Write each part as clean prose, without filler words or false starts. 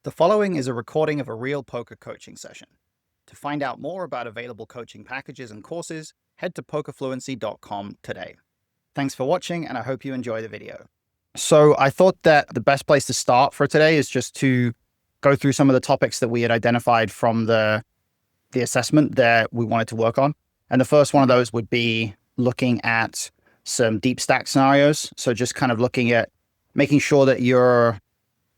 The following is a recording of a real poker coaching session. To find out more about available coaching packages and courses, head to pokerfluency.com today. Thanks for watching, and I hope you enjoy the video. So I thought that the best place to start for today is just to go through some of the topics that we had identified from the assessment that we wanted to work on. And the first one of those would be looking at some deep stack scenarios. So just kind of looking at making sure that your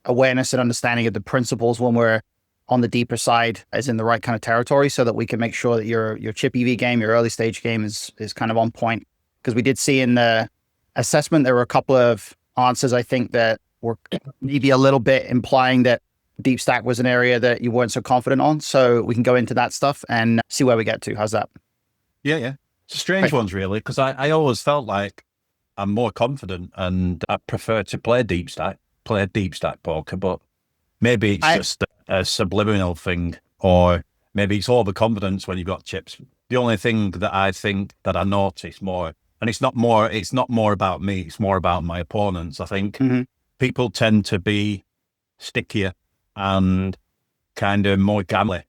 awareness and understanding of the principles when we're on the deeper side is in the right kind of territory, so that we can make sure that your chip EV game, your early stage game is kind of on point. Because we did see in the assessment, there were a couple of answers, I think, that were maybe a little bit implying that deep stack was an area that you weren't so confident on. So we can go into that stuff and see where we get to. How's that? Yeah. It's a strange ones, really, because I always felt like I'm more confident and I prefer to play deep stack poker, but maybe it's just a subliminal thing, or maybe it's overconfidence when you've got chips. The only thing that I think that I notice more, and it's not more about me, it's more about my opponents. I think people tend to be stickier and kind of more gambly,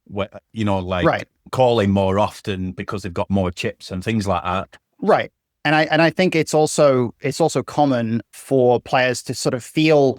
calling more often because they've got more chips and things like that. Right. And I think it's also common for players to sort of feel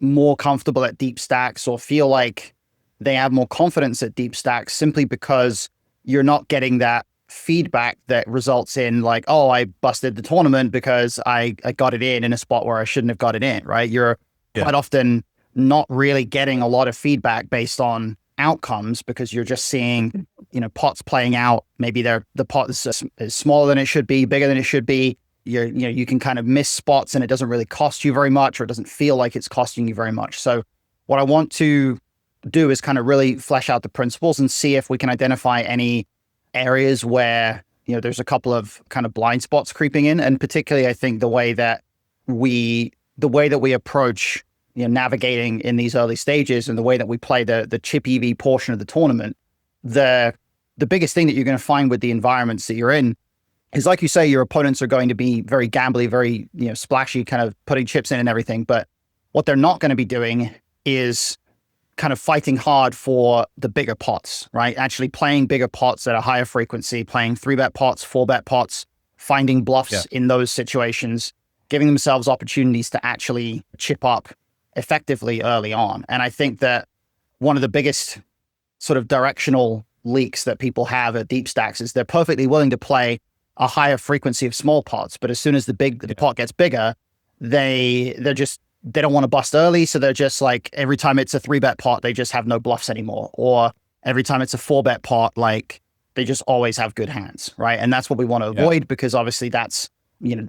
more comfortable at deep stacks, or feel like they have more confidence at deep stacks, simply because you're not getting that feedback that results in like, oh, I busted the tournament because I got it in a spot where I shouldn't have got it in, right? You're quite often not really getting a lot of feedback based on outcomes, because you're just seeing, pots playing out. Maybe the pot is smaller than it should be, bigger than it should be. You can kind of miss spots and it doesn't really cost you very much, or it doesn't feel like it's costing you very much. So what I want to do is kind of really flesh out the principles and see if we can identify any areas where, there's a couple of kind of blind spots creeping in. And particularly, I think the way that we approach, navigating in these early stages, and the way that we play the chip EV portion of the tournament, the biggest thing that you're going to find with the environments that you're in is, like you say, your opponents are going to be very gambly, very, splashy, kind of putting chips in and everything. But what they're not going to be doing is kind of fighting hard for the bigger pots, right? Actually playing bigger pots at a higher frequency, playing 3-bet pots, 4-bet pots, finding bluffs in those situations, giving themselves opportunities to actually chip up effectively early on. And I think that one of the biggest sort of directional leaks that people have at deep stacks is they're perfectly willing to play a higher frequency of small pots, but as soon as the pot gets bigger, they don't want to bust early. So they're just like, every time it's a 3-bet pot, they just have no bluffs anymore. Or every time it's a 4-bet pot, like, they just always have good hands, right? And that's what we want to avoid, because obviously that's,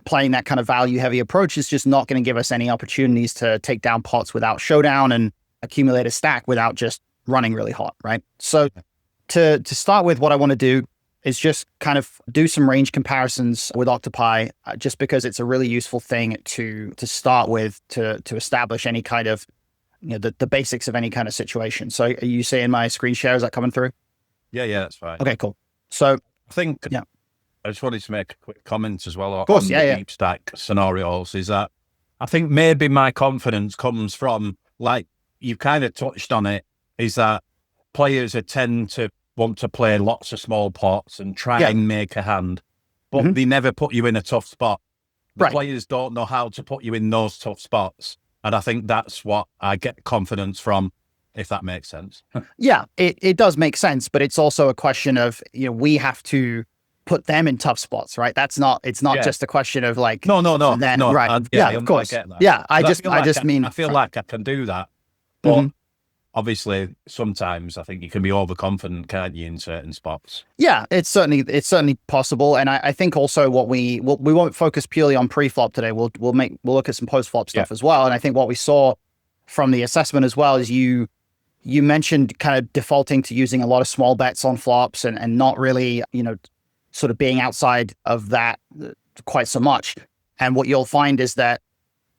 playing that kind of value heavy approach is just not going to give us any opportunities to take down pots without showdown and accumulate a stack without just running really hot, right? So to start with, what I want to do is just kind of do some range comparisons with Octopi, just because it's a really useful thing to start with, to establish any kind of, the basics of any kind of situation. So are you seeing my screen share? Is that coming through? Yeah, that's fine. Okay, cool. So I think, I just wanted to make a quick comment as well on the deep stack scenarios, is that I think maybe my confidence comes from, like you've kind of touched on it, is that players tend to want to play lots of small pots and try and make a hand, but they never put you in a tough spot. The players don't know how to put you in those tough spots. And I think that's what I get confidence from, if that makes sense. Yeah, it does make sense, but it's also a question of, we have to put them in tough spots, right? It's not just a question of like, no. Right. Of course. I get that. Yeah. I feel like I can do that, but obviously sometimes I think you can be overconfident, can't you, in certain spots? Yeah, it's certainly possible. And I think also we won't focus purely on pre-flop today. We'll look at some post-flop stuff as well. And I think what we saw from the assessment as well is you mentioned kind of defaulting to using a lot of small bets on flops and not really, sort of being outside of that quite so much. And what you'll find is that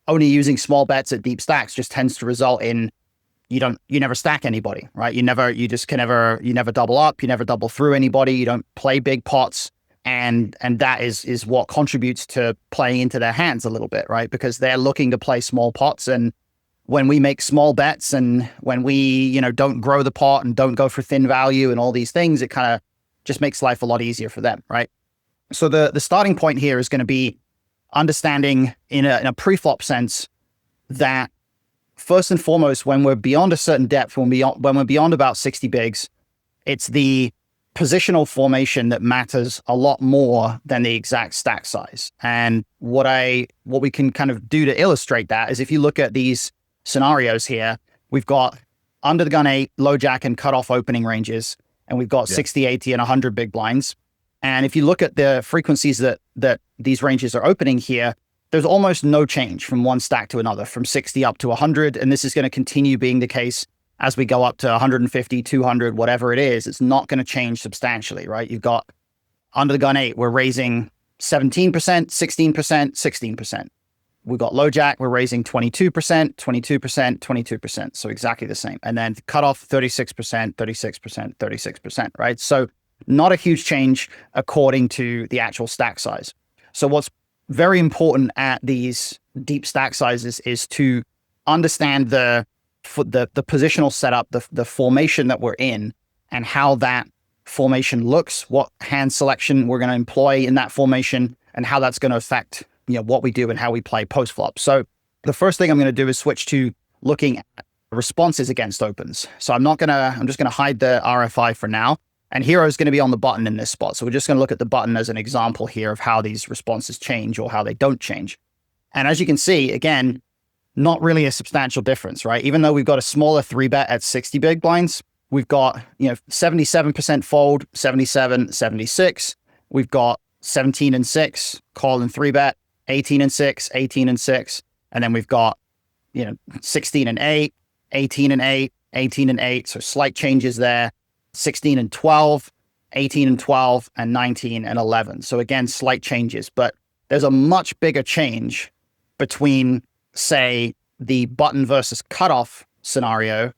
only using small bets at deep stacks just tends to result in you never stack anybody, right? You never double up, you never double through anybody, you don't play big pots. And that is what contributes to playing into their hands a little bit, right? Because they're looking to play small pots, and when we make small bets and when we, don't grow the pot and don't go for thin value and all these things, it kind of just makes life a lot easier for them, right? So the starting point here is going to be understanding in a pre-flop sense that first and foremost, when we're beyond a certain depth, when we're beyond about 60 bigs, it's the positional formation that matters a lot more than the exact stack size. And what we can kind of do to illustrate that is if you look at these scenarios here, we've got under the gun 8, low jack and cutoff opening ranges, and we've got 60, 80, and 100 big blinds. And if you look at the frequencies that these ranges are opening here, there's almost no change from one stack to another, from 60 up to 100. And this is going to continue being the case as we go up to 150, 200, whatever it is. It's not going to change substantially, right? You've got under the gun 8, we're raising 17%, 16%, 16%. We've got low jack, we're raising 22%, 22%, 22%. So exactly the same. And then cutoff 36%, 36%, 36%, right? So not a huge change according to the actual stack size. So what's very important at these deep stack sizes is to understand the positional setup, the formation that we're in, and how that formation looks, what hand selection we're going to employ in that formation, and how that's going to affect what we do and how we play post flop. So the first thing I'm going to do is switch to looking at responses against opens. So I'm just going to hide the RFI for now. And hero is going to be on the button in this spot. So we're just going to look at the button as an example here of how these responses change or how they don't change. And as you can see, again, not really a substantial difference, right? Even though we've got a smaller 3-bet at 60 big blinds, we've got 77% fold, 77, 76. We've got 17 and 6, call and 3-bet, 18 and 6, 18 and 6. And then we've got 16 and 8, 18 and 8, 18 and 8. So slight changes there. 16 and 12, 18 and 12, and 19 and 11. So again, slight changes, but there's a much bigger change between, say, the button versus cutoff scenario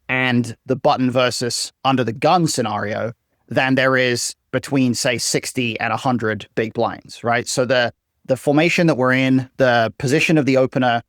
and the button versus under the gun scenario than there is between, say, 60 and 100 big blinds, right? So the formation that we're in, the position of the opener,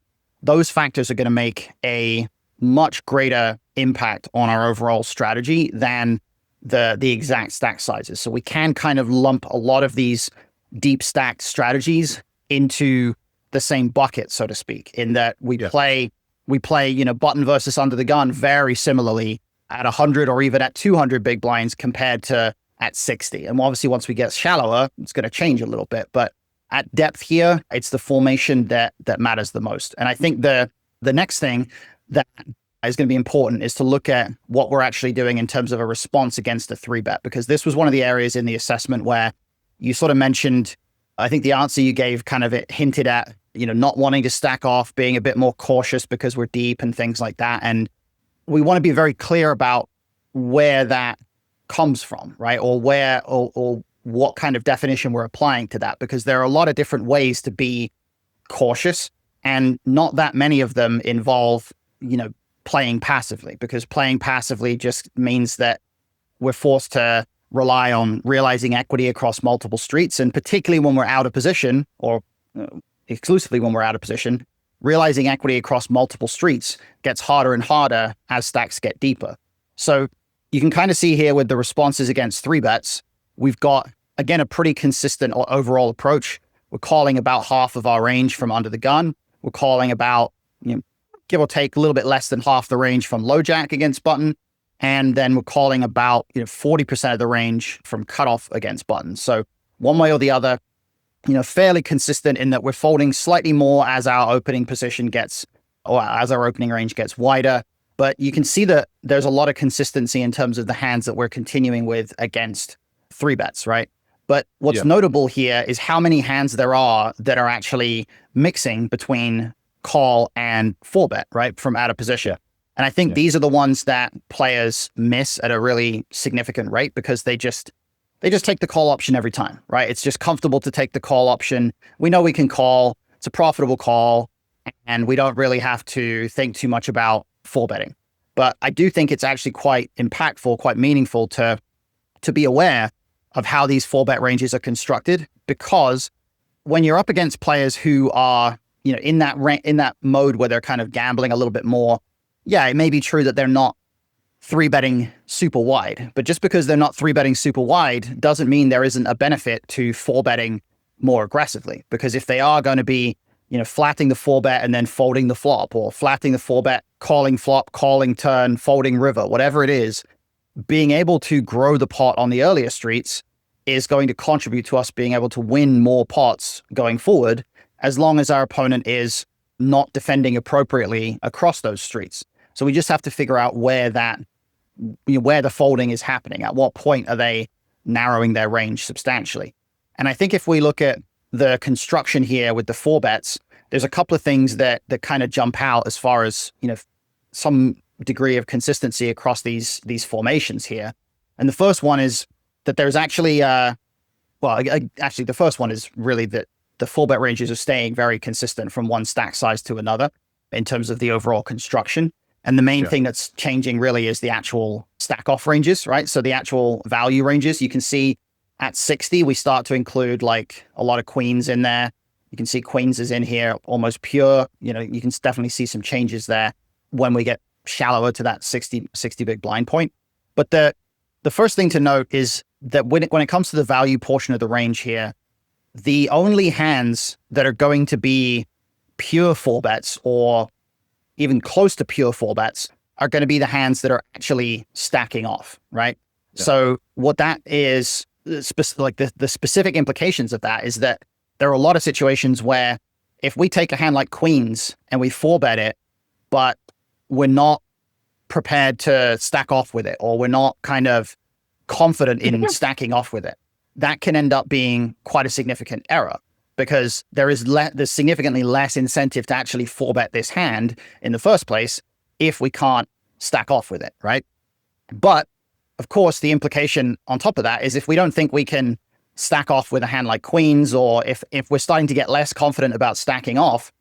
those factors are going to make a much greater impact on our overall strategy than the exact stack sizes. So we can kind of lump a lot of these deep stacked strategies into the same bucket, so to speak, in that we play button versus under the gun very similarly at 100 or even at 200 big blinds compared to at 60. And obviously once we get shallower, it's going to change a little bit, but at depth here, it's the formation that matters the most. And I think the next thing that is going to be important is to look at what we're actually doing in terms of a response against a 3-bet, because this was one of the areas in the assessment where you sort of mentioned, I think the answer you gave kind of it hinted at, not wanting to stack off, being a bit more cautious because we're deep and things like that. And we want to be very clear about where that comes from, right? Or where, or what kind of definition we're applying to that, because there are a lot of different ways to be cautious, and not that many of them involve, playing passively, because playing passively just means that we're forced to rely on realizing equity across multiple streets. And particularly when we're out of position, or exclusively when we're out of position, realizing equity across multiple streets gets harder and harder as stacks get deeper. So you can kind of see here with the responses against 3-bets, we've got, again, a pretty consistent overall approach. We're calling about half of our range from under the gun. We're calling about, give or take a little bit less than half the range from low jack against button. And then we're calling about 40% of the range from cutoff against button. So one way or the other, fairly consistent in that we're folding slightly more as our opening position gets, or as our opening range gets wider. But you can see that there's a lot of consistency in terms of the hands that we're continuing with against 3-bets, right? But what's notable here is how many hands there are that are actually mixing between call and 4-bet, right, from out of position. And I think these are the ones that players miss at a really significant rate, because they just take the call option every time, right? It's just comfortable to take the call option. We know we can call. It's a profitable call, and we don't really have to think too much about 4-betting. But I do think it's actually quite impactful, quite meaningful to be aware of how these 4-bet ranges are constructed, because when you're up against players who are in that mode where they're kind of gambling a little bit more, yeah, it may be true that they're not three betting super wide, but just because they're not three betting super wide doesn't mean there isn't a benefit to four betting more aggressively. Because if they are going to be, flatting the four bet and then folding the flop, or flatting the four bet, calling flop, calling turn, folding river, whatever it is, being able to grow the pot on the earlier streets is going to contribute to us being able to win more pots going forward, as long as our opponent is not defending appropriately across those streets. So we just have to figure out where the folding is happening. At what point are they narrowing their range substantially? And I think if we look at the construction here with the four bets, there's a couple of things that kind of jump out as far as, some degree of consistency across these formations here. And the first one is that there's actually, the first one is really that the four bet ranges are staying very consistent from one stack size to another in terms of the overall construction. And the main thing that's changing really is the actual stack off ranges, right? So the actual value ranges, you can see at 60, we start to include like a lot of queens in there. You can see queens is in here, almost pure. You can definitely see some changes there when we get shallower to that 60 big blind point. But the first thing to note is that when it comes to the value portion of the range here, the only hands that are going to be pure four bets or even close to pure four bets are going to be the hands that are actually stacking off, right? Yeah. So what that is, the specific implications of that is that there are a lot of situations where if we take a hand like queens and we four bet it, but we're not prepared to stack off with it, or we're not kind of confident in stacking off with it, that can end up being quite a significant error, because there's significantly less incentive to actually four bet this hand in the first place if we can't stack off with it, right? But of course, the implication on top of that is if we don't think we can stack off with a hand like queens, or if we're starting to get less confident about stacking off,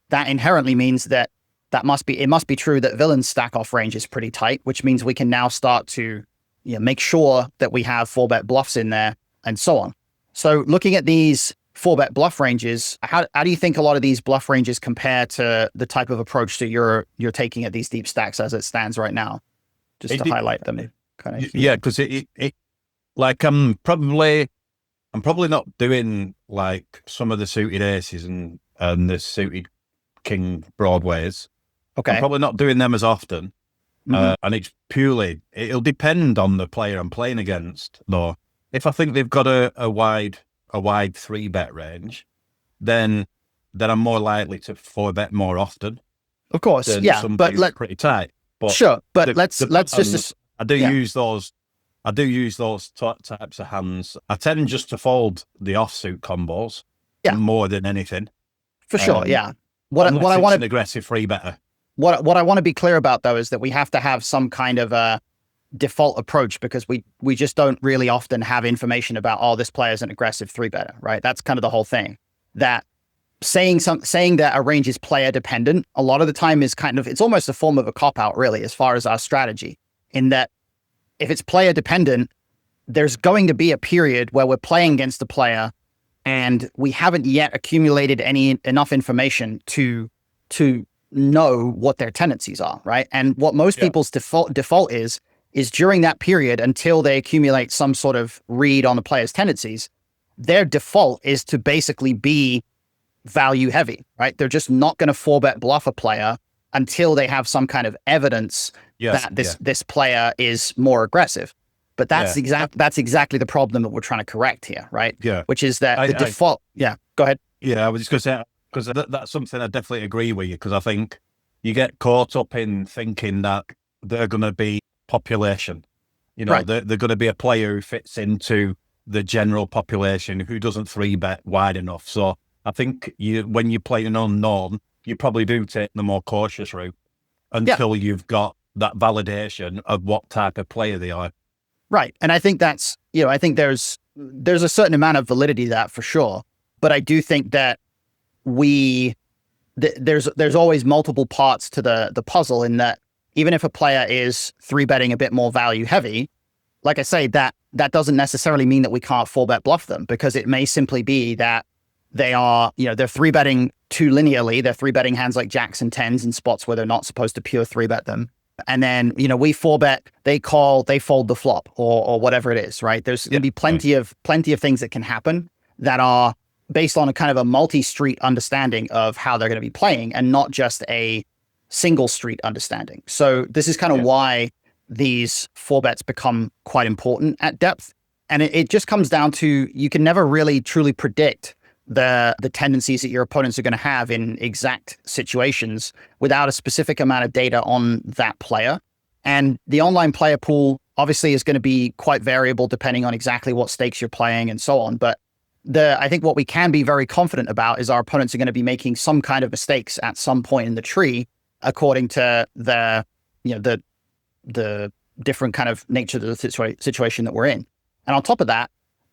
that inherently means that it must be true that villain's stack off range is pretty tight, which means we can now start to make sure that we have four bet bluffs in there and so on. So looking at these four bet bluff ranges, how do you think a lot of these bluff ranges compare to the type of approach that you're taking at these deep stacks as it stands right now? Just to highlight them. Kind of. Yeah, because I'm probably not doing like some of the suited aces and the suited king broadways. Okay. I'm probably not doing them as often. Mm-hmm. And it'll depend on the player I'm playing against, though. If I think they've got a wide three bet range, then I'm more likely to four bet more often. Of course, yeah, but pretty tight. But sure, but let's just. I do use those types of hands. I tend just to fold the offsuit combos more than anything. For sure, yeah. What I want an aggressive free better. What I want to be clear about though is that we have to have some kind of a default approach, because we just don't really often have information about this player's an aggressive three better, right? That's kind of the whole thing. That saying that a range is player dependent a lot of the time is it's almost a form of a cop out, really, as far as our strategy. In that, if it's player dependent, there's going to be a period where we're playing against a player and we haven't yet accumulated enough information to know what their tendencies are, right? And what most people's default is during that period, until they accumulate some sort of read on the player's tendencies, their default is to basically be value heavy, right? They're just not going to four bet bluff a player until they have some kind of evidence that this player is more aggressive. But that's exactly the problem that we're trying to correct here, right? Yeah. Which is that the default. Yeah, go ahead. Yeah, I was just going to say, because that's something I definitely agree with you, because I think you get caught up in thinking that they're going to be population. Right. They're going to be a player who fits into the general population, who doesn't three bet wide enough. So I think when you play an unknown, you probably do take the more cautious route until you've got that validation of what type of player they are. Right. And I think that's, I think there's a certain amount of validity to that for sure. But I do think that there's always multiple parts to the puzzle, in that even if a player is three betting a bit more value heavy, like I say, that doesn't necessarily mean that we can't four bet bluff them, because it may simply be that they are, they're three betting too linearly. They're three betting hands like jacks and tens in spots where they're not supposed to pure three bet them. And then, we four bet, they call, they fold the flop or whatever it is, right? There's going to be plenty of things that can happen that are based on a kind of a multi-street understanding of how they're going to be playing and not just a single street understanding. So this is kind of why these four bets become quite important at depth. And it just comes down to, you can never really truly predict the tendencies that your opponents are going to have in exact situations without a specific amount of data on that player. And the online player pool obviously is going to be quite variable depending on exactly what stakes you're playing and so on. But I think what we can be very confident about is our opponents are going to be making some kind of mistakes at some point in the tree, according to the different kind of nature of the situation that we're in. And on top of that,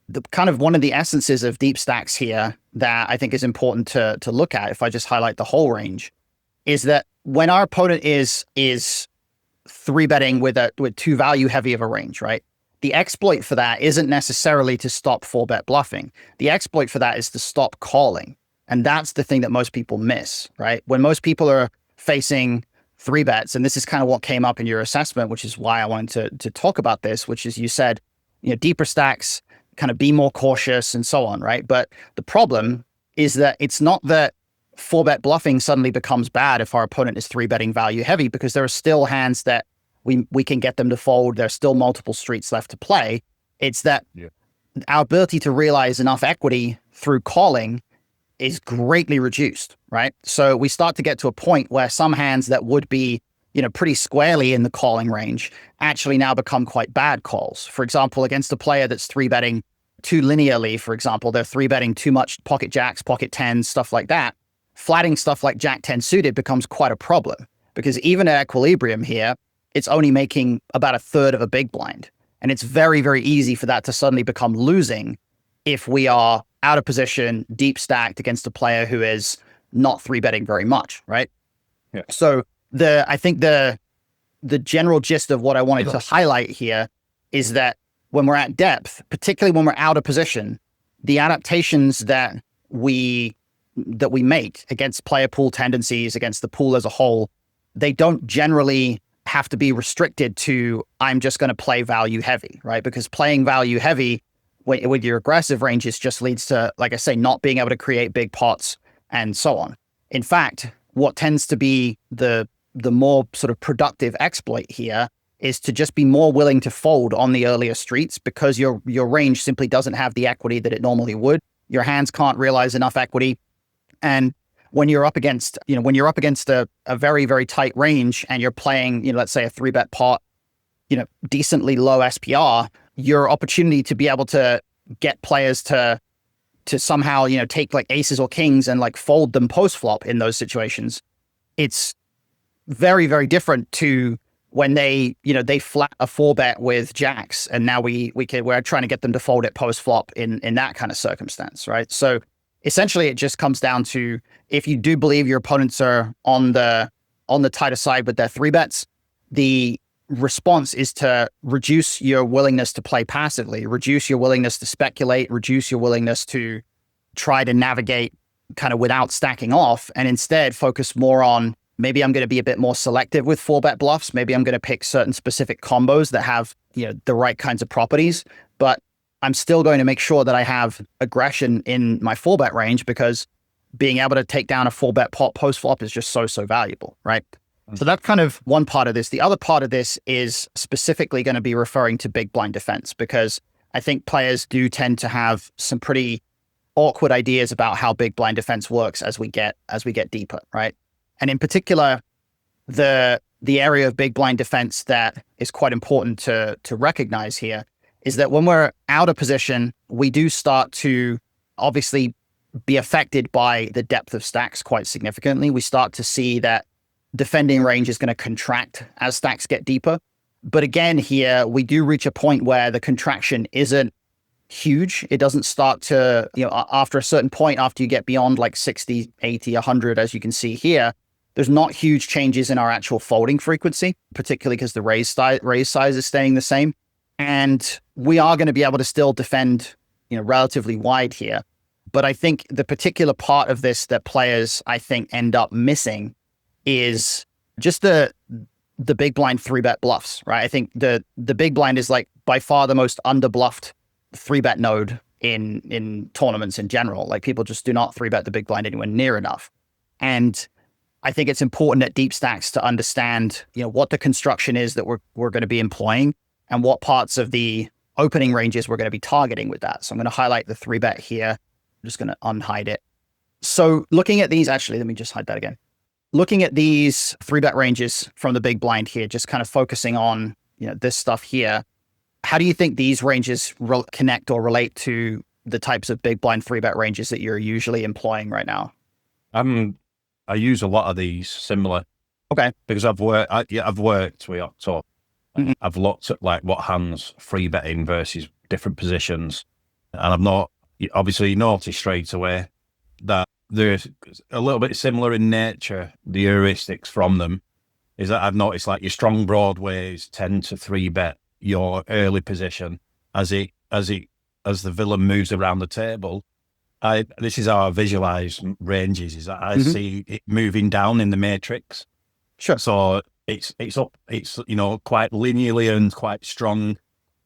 the kind of one of the essences of deep stacks here that I think is important to look at, if I just highlight the whole range, is that when our opponent is three betting with too value heavy of a range, right? The exploit for that isn't necessarily to stop four bet bluffing. The exploit for that is to stop calling. And that's the thing that most people miss, right? When most people are facing three bets, and this is kind of what came up in your assessment, which is why I wanted to talk about this, which is you said, deeper stacks, kind of be more cautious and so on, right? But the problem is that it's not that four bet bluffing suddenly becomes bad if our opponent is three betting value heavy, because there are still hands that we can get them to fold. There's still multiple streets left to play. It's that our ability to realize enough equity through calling is greatly reduced, right? So we start to get to a point where some hands that would be, pretty squarely in the calling range actually now become quite bad calls. For example, against a player that's three betting too linearly, for example, they're three betting too much pocket jacks, pocket tens, stuff like that. Flatting stuff like jack 10 suited becomes quite a problem, because even at equilibrium here, it's only making about a third of a big blind. And it's very, very easy for that to suddenly become losing if we are out of position, deep stacked against a player who is not three betting very much, right? Yeah. So I think the general gist of what I wanted to highlight here is that when we're at depth, particularly when we're out of position, the adaptations that we make against player pool tendencies, against the pool as a whole, they don't generally have to be restricted to, I'm just going to play value heavy, right? Because playing value heavy with your aggressive ranges just leads to, like I say, not being able to create big pots and so on. In fact, what tends to be the more sort of productive exploit here is to just be more willing to fold on the earlier streets, because your range simply doesn't have the equity that it normally would. Your hands can't realize enough equity. And when you're up against, a very, very tight range and you're playing, let's say a three bet pot, decently low SPR, your opportunity to be able to get players to somehow, take like aces or kings and like fold them post flop in those situations, it's very, very different to when they flat a four bet with jacks, and now we're trying to get them to fold it post flop in that kind of circumstance, right? So essentially, it just comes down to, if you do believe your opponents are on the tighter side with their three bets, the response is to reduce your willingness to play passively, reduce your willingness to speculate, reduce your willingness to try to navigate kind of without stacking off, and instead focus more on, maybe I'm going to be a bit more selective with four bet bluffs. Maybe I'm going to pick certain specific combos that have, the right kinds of properties, but I'm still going to make sure that I have aggression in my four bet range, because being able to take down a four bet pot post flop is just so valuable, right? So that's kind of one part of this. The other part of this is specifically going to be referring to big blind defense, because I think players do tend to have some pretty awkward ideas about how big blind defense works as we get deeper, right? And in particular, the area of big blind defense that is quite important to recognize here is that when we're out of position, we do start to obviously be affected by the depth of stacks quite significantly. We start to see that defending range is going to contract as stacks get deeper. But again, here, we do reach a point where the contraction isn't huge. It doesn't start to, after a certain point, after you get beyond like 60, 80, 100, as you can see here, there's not huge changes in our actual folding frequency, particularly because the raise size is staying the same. And we are going to be able to still defend, relatively wide here. But I think the particular part of this that players, I think, end up missing is just the big blind 3-bet bluffs, right? I think the big blind is like by far the most under-bluffed 3-bet node in tournaments in general. Like people just do not 3-bet the big blind anywhere near enough. And I think it's important at deep stacks to understand, what the construction is that we're going to be employing and what parts of the opening ranges we're going to be targeting with that. So I'm going to highlight the 3-bet here. I'm just going to unhide it. So looking at these, actually, let me just hide that again. Looking at these 3-bet ranges from the big blind here, just kind of focusing on, this stuff here. How do you think these ranges connect or relate to the types of big blind 3-bet ranges that you're usually employing right now? I use a lot of these similar. Okay. Because I've worked with Octopi. Mm-hmm. I've looked at like what hands 3-betting versus different positions. And I've not, obviously you notice straight away that they're a little bit similar in nature. The heuristics from them is that I've noticed like your strong broadways tend to 3-bet your early position as the villain moves around the table. This is how I visualize ranges, is that I see it moving down in the matrix. Sure. So it's quite linearly and quite strong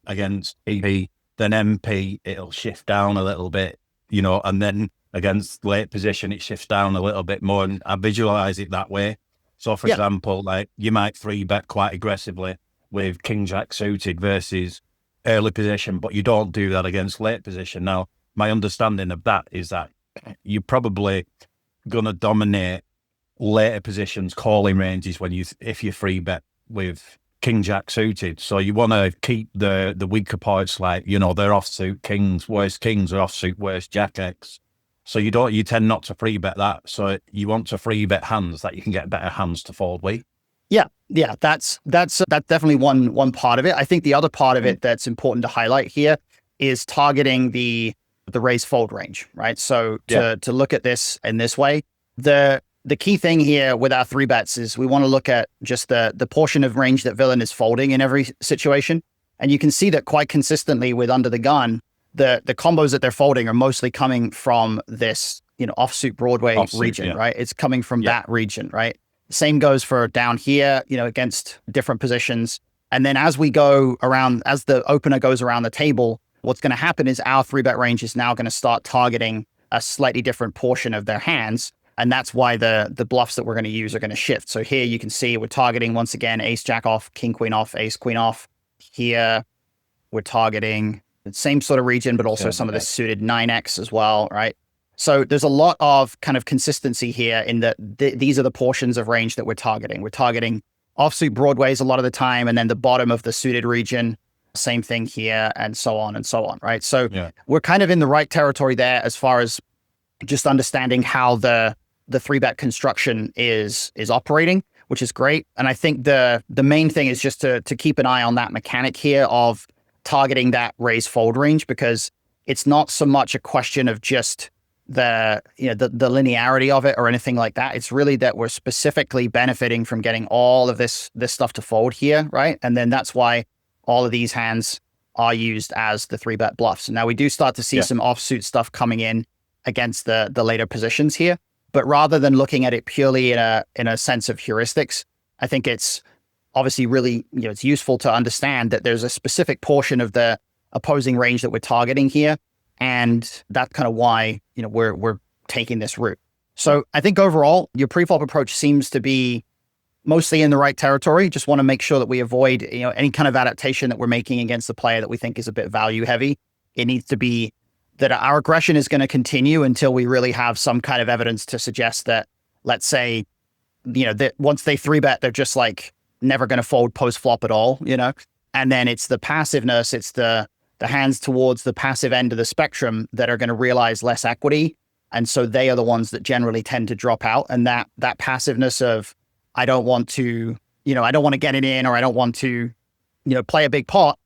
against EP. Then MP, it'll shift down a little bit, and then against late position, it shifts down a little bit more. And I visualize it that way. So for example, like you might 3-bet quite aggressively with King Jack suited versus early position, but you don't do that against late position. Now, my understanding of that is that you're probably going to dominate later positions calling ranges if you 3-bet with King Jack suited. So you want to keep the weaker parts, like they're offsuit kings, worst kings, or offsuit worst Jack X. So you tend not to 3-bet that. So you want to 3-bet hands that you can get better hands to fold with. Yeah, that's definitely one part of it. I think the other part of it that's important to highlight here is targeting the raise fold range, right? So to look at this in this way, the key thing here with our 3-bets is we want to look at just the portion of range that villain is folding in every situation. And you can see that quite consistently with under the gun, the combos that they're folding are mostly coming from this, offsuit Broadway region, right? It's coming from that region, right? Same goes for down here, against different positions. And then as we go around, as the opener goes around the table, what's going to happen is our 3-bet range is now going to start targeting a slightly different portion of their hands. And that's why the bluffs that we're going to use are going to shift. So here you can see we're targeting, once again, ace, jack off, king, queen off, ace, queen off. Here we're targeting the same sort of region, but also some of the suited 9X as well, right? So there's a lot of kind of consistency here in that these are the portions of range that we're targeting. We're targeting offsuit broadways a lot of the time, and then the bottom of the suited region, same thing here, and so on, right? So we're kind of in the right territory there as far as just understanding how the 3-bet construction is operating, which is great. And I think the main thing is just to keep an eye on that mechanic here of targeting that raise fold range, because it's not so much a question of just the linearity of it or anything like that. It's really that we're specifically benefiting from getting all of this stuff to fold here, right? And then that's why all of these hands are used as the 3-bet bluffs. And now we do start to see some offsuit stuff coming in against the later positions here. But rather than looking at it purely in a sense of heuristics, I think it's obviously really, it's useful to understand that there's a specific portion of the opposing range that we're targeting here. And that's kind of why, we're taking this route. So I think overall, your pre-flop approach seems to be mostly in the right territory. Just want to make sure that we avoid, any kind of adaptation that we're making against the player that we think is a bit value heavy. It needs to be that our aggression is going to continue until we really have some kind of evidence to suggest that, let's say, that once they 3-bet, they're just like never going to fold post-flop at all, And then it's the passiveness, it's the hands towards the passive end of the spectrum that are going to realize less equity. And so they are the ones that generally tend to drop out. And that passiveness of, I don't want to get it in, or I don't want to, play a big pot.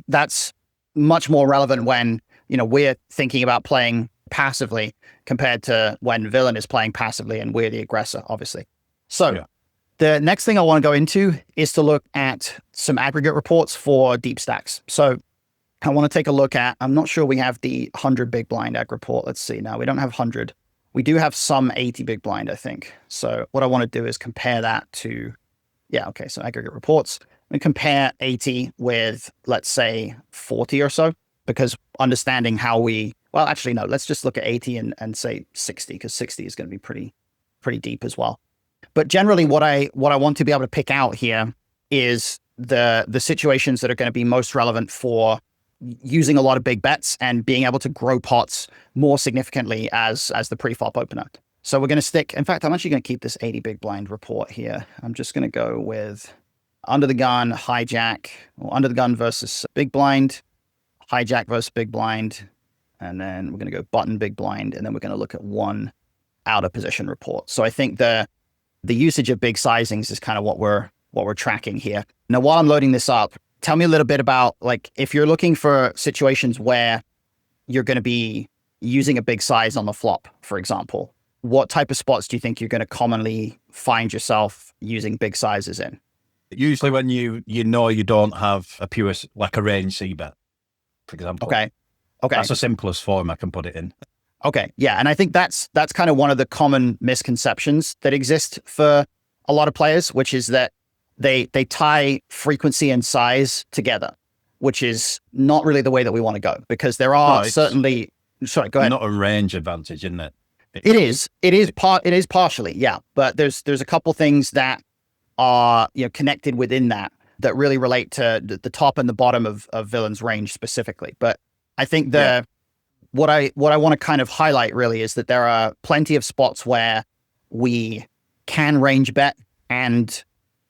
That's much more relevant when, we're thinking about playing passively compared to when villain is playing passively and we're the aggressor, obviously. So the next thing I want to go into is to look at some aggregate reports for deep stacks. So I want to take a look at, I'm not sure we have the 100 big blind ag report. Let's see. Now we don't have 100. We do have some 80 big blind, I think. So what I want to do is compare that to, yeah, okay. So aggregate reports, and compare 80 with, let's say 40 or so, because understanding how well, actually, no, let's just look at 80 and say 60, because 60 is going to be pretty deep as well. But generally what I want to be able to pick out here is the situations that are going to be most relevant for using a lot of big bets and being able to grow pots more significantly as the pre-flop opener. So we're going to stick, in fact, I'm actually going to keep this 80 big blind report here. I'm just going to go with under the gun, hijack, or under the gun versus big blind, hijack versus big blind. And then we're going to go button big blind. And then we're going to look at one out of position report. So I think the usage of big sizings is kind of what we're tracking here. Now, while I'm loading this up, tell me a little bit about, like, if you're looking for situations where you're going to be using a big size on the flop, for example, what type of spots do you think you're going to commonly find yourself using big sizes in? Usually when you know you don't have a pure, like a range cbet, for example. Okay. That's the simplest form I can put it in. Okay. Yeah. And I think that's kind of one of the common misconceptions that exist for a lot of players, which is that they tie frequency and size together, which is not really the way that we want to go, because there are certainly, sorry, go ahead. Not a range advantage, isn't it? It is partially, yeah. But there's a couple things that are, connected within that really relate to the top and the bottom of villain's range specifically. But I think what I want to kind of highlight really is that there are plenty of spots where we can range bet and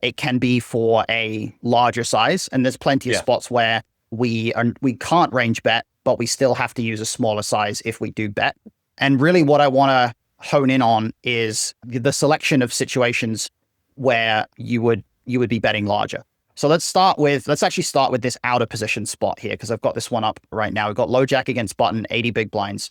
it can be for a larger size. And there's plenty of spots where we can't range bet, but we still have to use a smaller size if we do bet. And really what I want to hone in on is the selection of situations where you would be betting larger. So let's actually start with this outer position spot here, because I've got this one up right now. We've got low jack against button, 80 big blinds.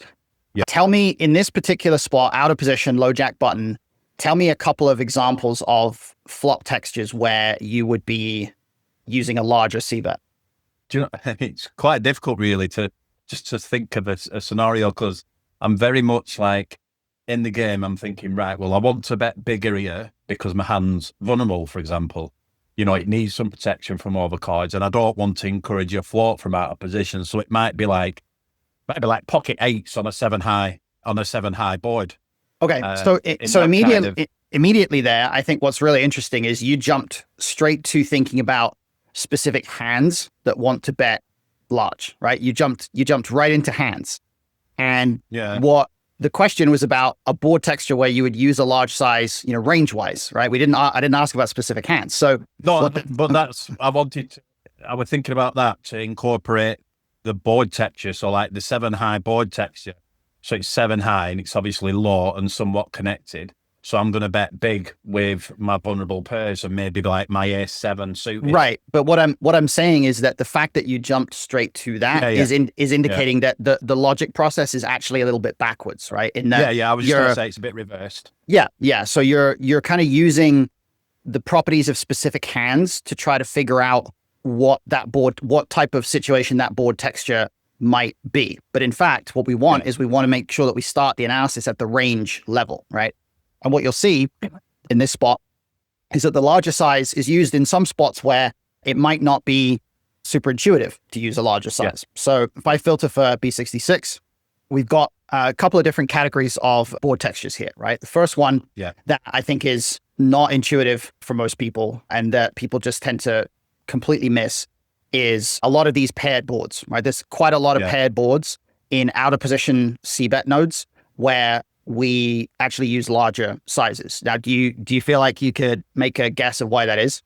Yep. Tell me, in this particular spot, outer position, low jack button, tell me a couple of examples of flop textures where you would be using a larger cbet. Do you know, it's quite difficult really to think of a scenario, because I'm very much like, in the game, I'm thinking, right, well, I want to bet bigger here because my hand's vulnerable, for example. It needs some protection from overcards, and I don't want to encourage a float from out of position. So it might be like pocket eights on a 7-high board. Okay, so immediately there, I think what's really interesting is you jumped straight to thinking about specific hands that want to bet large, right? You jumped right into hands, and what the question was about a board texture where you would use a large size, range wise, right? I didn't ask about specific hands. So no, but I was thinking about that to incorporate the board texture. So like the 7-high board texture. So it's 7-high and it's obviously low and somewhat connected. So I'm going to bet big with my vulnerable pairs and maybe like my ace-7 suited. Right. But what I'm saying is that the fact that you jumped straight to that is indicating that the logic process is actually a little bit backwards, right? In that I was just going to say it's a bit reversed. Yeah. So you're kind of using the properties of specific hands to try to figure out what type of situation that board texture might be. But in fact, what we want is we want to make sure that we start the analysis at the range level, right? And what you'll see in this spot is that the larger size is used in some spots where it might not be super intuitive to use a larger size. Yeah. So if I filter for B66, we've got a couple of different categories of board textures here, right? The first one that I think is not intuitive for most people and that people just tend to completely miss is a lot of these paired boards, right? There's quite a lot of paired boards in out of position cbet nodes where we actually use larger sizes. Now, do you feel like you could make a guess of why that is?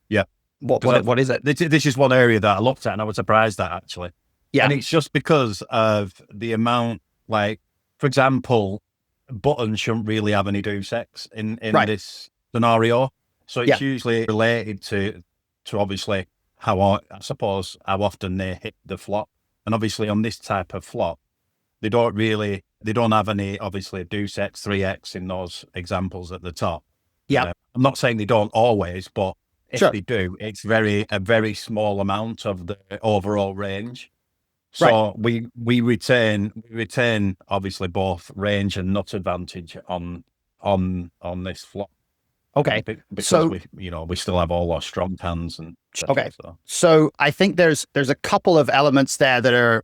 Yeah. What is it? This is one area that I looked at and I was surprised at, actually. Yeah. And it's just because of the amount, like, for example, buttons shouldn't really have any deuce X in this scenario. So it's usually related to obviously how often they hit the flop. And obviously on this type of flop, they don't have any, obviously, deuce X, 3X in those examples at the top. Yeah. I'm not saying they don't always, but if they do, it's a very small amount of the overall range. So we retain obviously both range and nut advantage on this flop. Okay. Because So we still have all our strong hands and okay. So I think there's a couple of elements there that are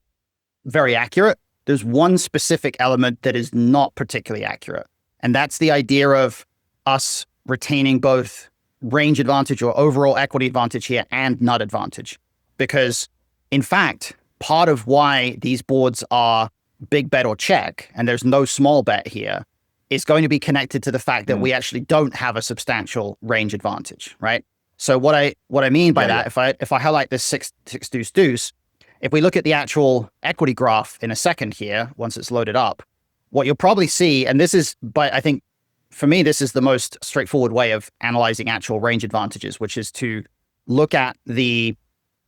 very accurate. There's one specific element that is not particularly accurate. And that's the idea of us retaining both range advantage or overall equity advantage here and nut advantage. Because in fact, part of why these boards are big bet or check, and there's no small bet here, is going to be connected to the fact that we actually don't have a substantial range advantage, right? So what I mean by that, if I highlight this six deuce deuce, if we look at the actual equity graph in a second here, once it's loaded up, what you'll probably see, and this is, I think for me, this is the most straightforward way of analyzing actual range advantages, which is to look at the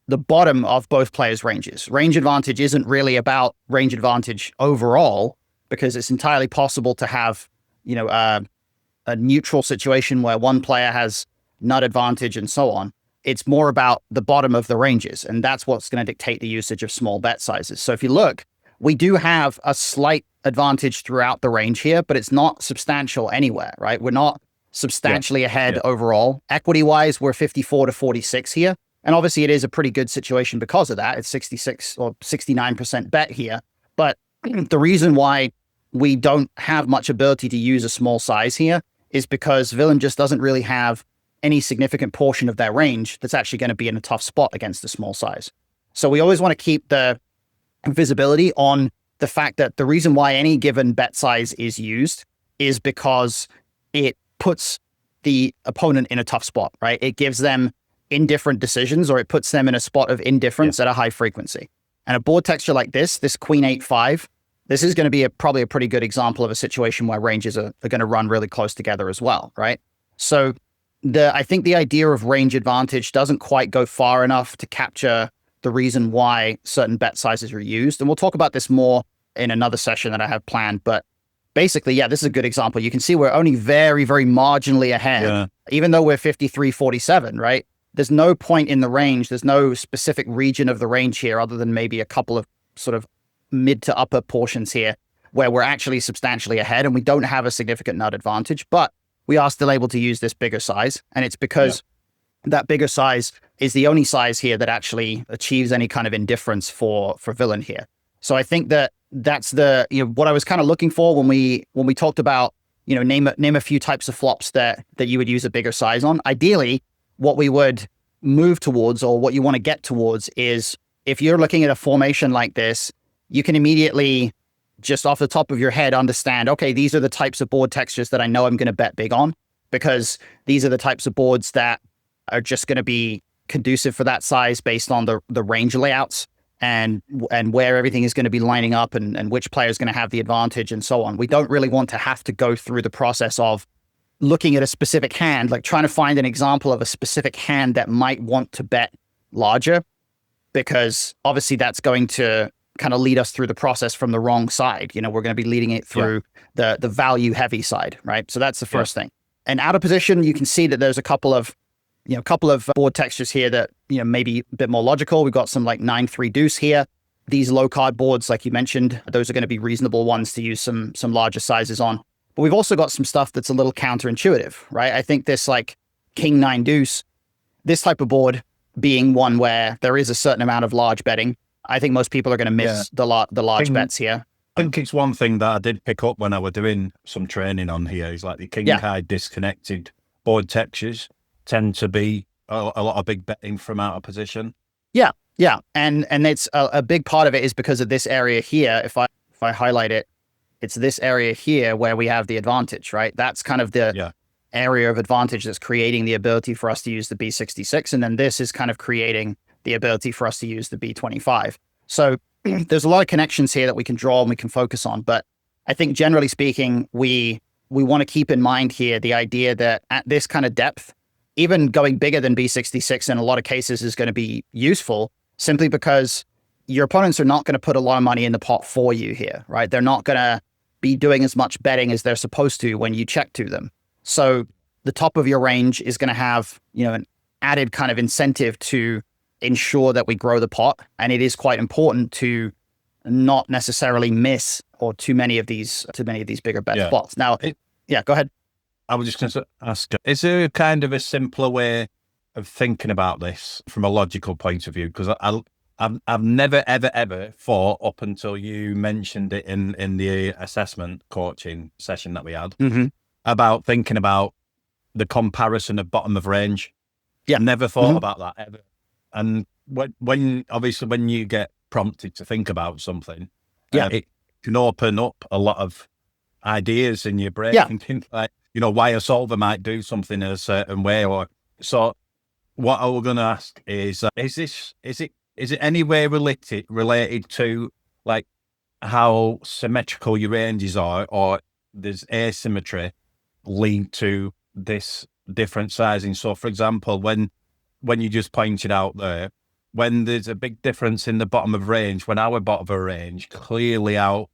bottom of both players' ranges. Range advantage isn't really about range advantage overall, because it's entirely possible to have, a neutral situation where one player has nut advantage and so on. It's more about the bottom of the ranges, and that's what's going to dictate the usage of small bet sizes. So if you look, we do have a slight advantage throughout the range here, but it's not substantial anywhere, right? We're not substantially ahead overall. Equity-wise, we're 54 to 46 here. And obviously it is a pretty good situation because of that. It's 66 or 69% bet here. But the reason why we don't have much ability to use a small size here is because villain just doesn't really have any significant portion of their range that's actually going to be in a tough spot against a small size. So we always want to keep the visibility on the fact that the reason why any given bet size is used is because it puts the opponent in a tough spot, right? It gives them indifferent decisions, or it puts them in a spot of indifference at a high frequency. And a board texture like this queen 8-5, this is going to be probably a pretty good example of a situation where ranges are going to run really close together as well, right? So I think the idea of range advantage doesn't quite go far enough to capture the reason why certain bet sizes are used. And we'll talk about this more in another session that I have planned. But basically, this is a good example. You can see we're only very, very marginally ahead, even though we're 53-47, right? There's no point in the range. There's no specific region of the range here other than maybe a couple of sort of mid to upper portions here where we're actually substantially ahead and we don't have a significant nut advantage, but we are still able to use this bigger size. And it's because that bigger size is the only size here that actually achieves any kind of indifference for villain here. So I think that's the, what I was kind of looking for when we talked about, name a few types of flops that you would use a bigger size on. Ideally, what we would move towards, or what you want to get towards, is if you're looking at a formation like this, you can immediately just off the top of your head understand, okay, these are the types of board textures that I know I'm going to bet big on, because these are the types of boards that are just going to be conducive for that size based on the range layouts and where everything is going to be lining up and which player is going to have the advantage and so on. We don't really want to have to go through the process of looking at a specific hand, like trying to find an example of a specific hand that might want to bet larger, because obviously that's going to kind of lead us through the process from the wrong side. We're going to be leading it through the value heavy side, right? So that's the first thing. And out of position, you can see that there's a couple of board textures here that, maybe a bit more logical. We've got some like 9-3 deuce here. These low card boards, like you mentioned, those are going to be reasonable ones to use some larger sizes on. But we've also got some stuff that's a little counterintuitive, right? I think this like king 9 deuce, this type of board being one where there is a certain amount of large betting, I think most people are going to miss the large bets here. I think it's one thing that I did pick up when I was doing some training on here is like the king high disconnected board textures tend to be a lot of big betting from out of position. Yeah. And it's a big part of it is because of this area here. If I highlight it, it's this area here where we have the advantage, right? That's kind of the area of advantage that's creating the ability for us to use the B66. And then this is kind of creating the ability for us to use the B25. So there's a lot of connections here that we can draw and we can focus on. But I think generally speaking, we want to keep in mind here the idea that at this kind of depth, even going bigger than B66 in a lot of cases is going to be useful, simply because your opponents are not going to put a lot of money in the pot for you here, right? They're not going to be doing as much betting as they're supposed to when you check to them. So the top of your range is going to have, an added kind of incentive to ensure that we grow the pot. And it is quite important to not necessarily miss or too many of these bigger bet spots. Now, go ahead. I was just going to ask, is there kind of a simpler way of thinking about this from a logical point of view? Because I've never, ever thought up until you mentioned it in the assessment coaching session that we had about thinking about the comparison of bottom of range. Yeah. Never thought about that ever. And when you get prompted to think about something, it can open up a lot of ideas in your brain. Thinking like, why a solver might do something in a certain way. Or so what I was going to ask is it any way related to like how symmetrical your ranges are, or there's asymmetry lead to this different sizing? So for example, when you just pointed out there, when there's a big difference in the bottom of range, when our bottom of range clearly out